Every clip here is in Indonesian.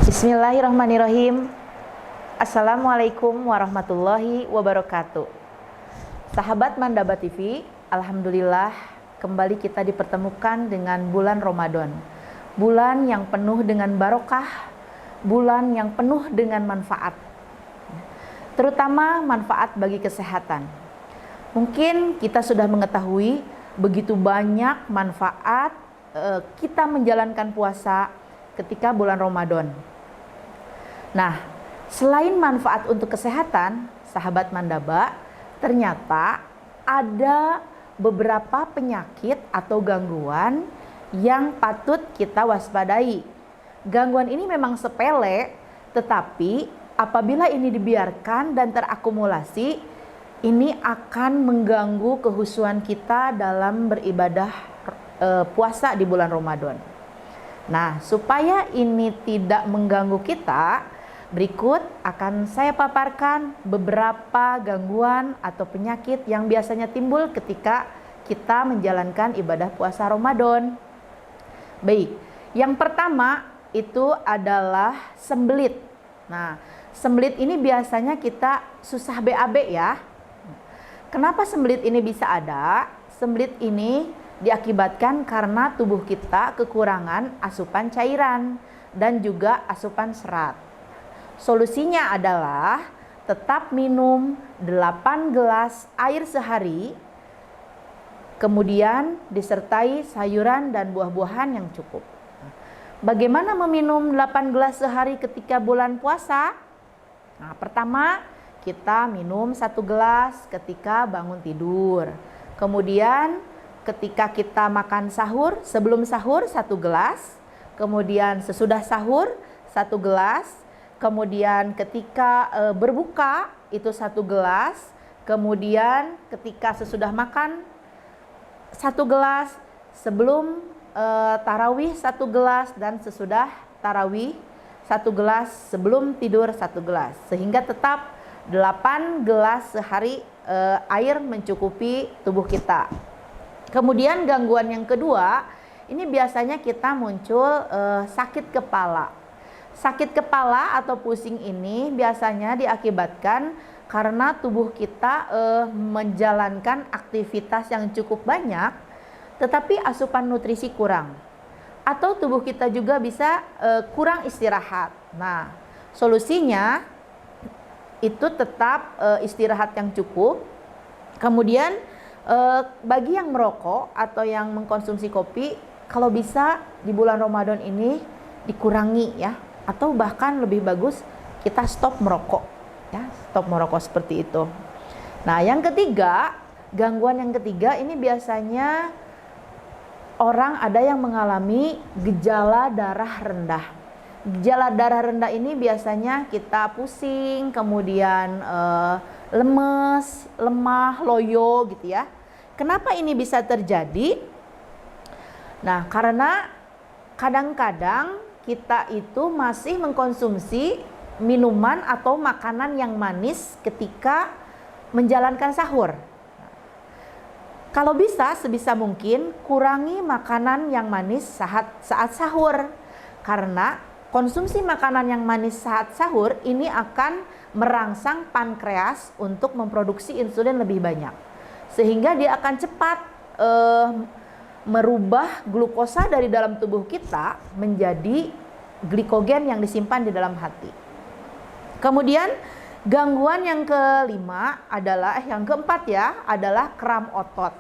Bismillahirrahmanirrahim. Assalamualaikum warahmatullahi wabarakatuh. Sahabat Mandaba TV, alhamdulillah kembali kita dipertemukan dengan bulan Ramadan. Bulan yang penuh dengan barokah, bulan yang penuh dengan manfaat. Terutama manfaat bagi kesehatan. Mungkin kita sudah mengetahui begitu banyak manfaat kita menjalankan puasa ketika bulan Ramadan. Nah, selain manfaat untuk kesehatan, sahabat Mandaba, ternyata ada beberapa penyakit atau gangguan yang patut kita waspadai. Gangguan ini memang sepele, tetapi apabila ini dibiarkan dan terakumulasi, ini akan mengganggu kehusuan kita dalam beribadah puasa di bulan Ramadan. Nah, supaya ini tidak mengganggu kita, berikut akan saya paparkan beberapa gangguan atau penyakit yang biasanya timbul ketika kita menjalankan ibadah puasa Ramadan. Baik, yang pertama itu adalah sembelit. Nah, sembelit ini biasanya kita susah BAB ya. Kenapa sembelit ini bisa ada? Sembelit ini diakibatkan karena tubuh kita kekurangan asupan cairan dan juga asupan serat. Solusinya adalah tetap minum 8 gelas air sehari, kemudian disertai sayuran dan buah-buahan yang cukup. Bagaimana meminum 8 gelas sehari ketika bulan puasa? Nah, pertama kita minum 1 gelas ketika bangun tidur. Kemudian ketika kita makan sahur, sebelum sahur 1 gelas, kemudian sesudah sahur 1 gelas, kemudian ketika berbuka itu 1 gelas, kemudian ketika sesudah makan 1 gelas, sebelum tarawih 1 gelas, dan sesudah tarawih 1 gelas, sebelum tidur 1 gelas, sehingga tetap 8 gelas sehari air mencukupi tubuh kita. Kemudian gangguan yang kedua, ini biasanya kita muncul sakit kepala. Sakit kepala atau pusing ini biasanya diakibatkan karena tubuh kita menjalankan aktivitas yang cukup banyak, tetapi asupan nutrisi kurang. Atau tubuh kita juga bisa kurang istirahat. Nah, solusinya itu tetap istirahat yang cukup. Kemudian bagi yang merokok atau yang mengkonsumsi kopi, kalau bisa di bulan Ramadan ini dikurangi ya, atau bahkan lebih bagus kita stop merokok ya, stop merokok seperti itu. Nah, yang ketiga, gangguan yang ketiga ini biasanya orang ada yang mengalami gejala darah rendah. Gejala darah rendah ini biasanya kita pusing, kemudian lemes, lemah, loyo gitu ya. Kenapa ini bisa terjadi? Nah, karena kadang-kadang kita itu masih mengkonsumsi minuman atau makanan yang manis ketika menjalankan sahur. Kalau bisa, sebisa mungkin kurangi makanan yang manis saat sahur. Karena konsumsi makanan yang manis saat sahur ini akan merangsang pankreas untuk memproduksi insulin lebih banyak. Sehingga dia akan cepat merubah glukosa dari dalam tubuh kita menjadi glikogen yang disimpan di dalam hati. Kemudian gangguan yang kelima adalah, yang keempat ya, adalah kram otot.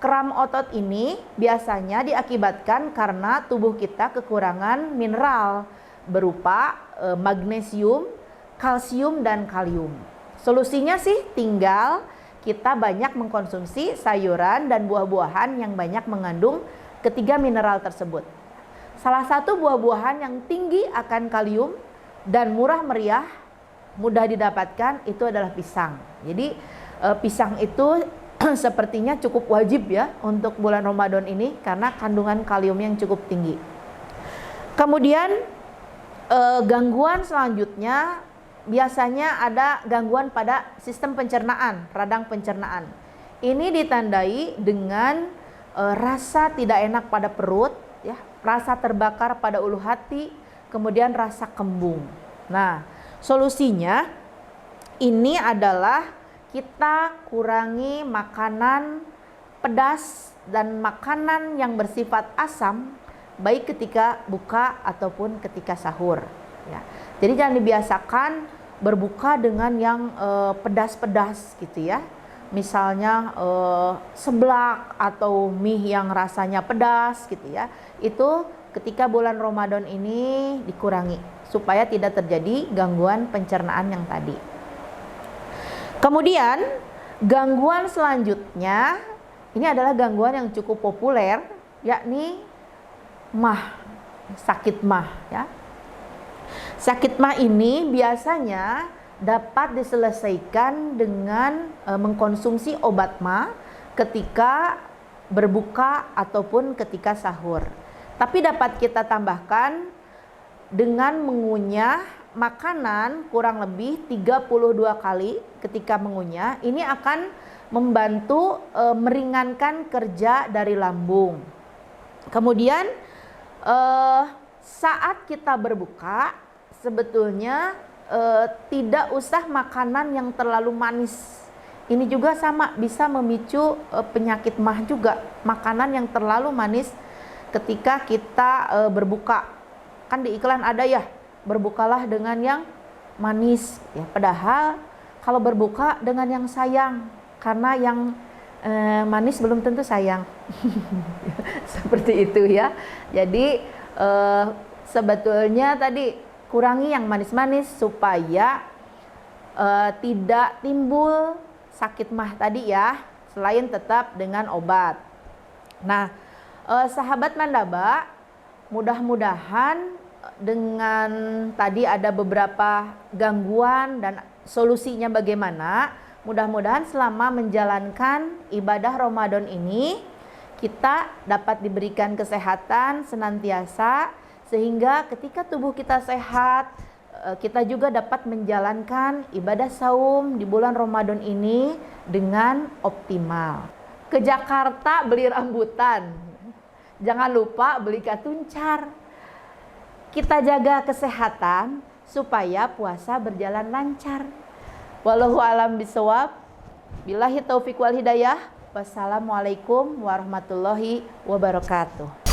Kram otot ini biasanya diakibatkan karena tubuh kita kekurangan mineral berupa magnesium, kalsium, dan kalium. Solusinya sih tinggal kita banyak mengkonsumsi sayuran dan buah-buahan yang banyak mengandung ketiga mineral tersebut. Salah satu buah-buahan yang tinggi akan kalium dan murah meriah, mudah didapatkan, itu adalah pisang. Jadi pisang itu sepertinya cukup wajib ya untuk bulan Ramadan ini karena kandungan kalium yang cukup tinggi. Kemudian gangguan selanjutnya biasanya ada gangguan pada sistem pencernaan, radang pencernaan. Ini ditandai dengan rasa tidak enak pada perut, ya, rasa terbakar pada ulu hati, kemudian rasa kembung. Nah, solusinya ini adalah kita kurangi makanan pedas dan makanan yang bersifat asam, baik ketika buka ataupun ketika sahur. Ya. Jadi jangan dibiasakan berbuka dengan yang pedas-pedas gitu ya. Misalnya seblak atau mie yang rasanya pedas gitu ya. Itu ketika bulan Ramadan ini dikurangi supaya tidak terjadi gangguan pencernaan yang tadi. Kemudian gangguan selanjutnya ini adalah gangguan yang cukup populer, yakni MAH, sakit MAH ya. Sakit MAH ini biasanya dapat diselesaikan dengan mengkonsumsi obat MAH ketika berbuka ataupun ketika sahur. Tapi dapat kita tambahkan dengan mengunyah makanan kurang lebih 32 kali ketika mengunyah. Ini akan membantu meringankan kerja dari lambung. Kemudian saat kita berbuka sebetulnya tidak usah makanan yang terlalu manis. Ini juga sama bisa memicu penyakit MAH juga. Makanan yang terlalu manis ketika kita berbuka. Kan di iklan ada ya, berbukalah dengan yang manis ya. Padahal kalau berbuka dengan yang sayang, karena yang manis belum tentu sayang. Seperti itu ya. Jadi sebetulnya tadi kurangi yang manis-manis supaya tidak timbul sakit MAH tadi ya, selain tetap dengan obat. Nah, sahabat Mandaba, mudah-mudahan dengan tadi ada beberapa gangguan dan solusinya bagaimana, mudah-mudahan selama menjalankan ibadah Ramadan ini kita dapat diberikan kesehatan senantiasa, sehingga ketika tubuh kita sehat, kita juga dapat menjalankan ibadah saum di bulan Ramadan ini dengan optimal. Ke Jakarta beli rambutan, jangan lupa beli katuncar. Kita jaga kesehatan supaya puasa berjalan lancar. Wallahu a'lam bishawab. Billahi taufiq wal hidayah. Wassalamualaikum warahmatullahi wabarakatuh.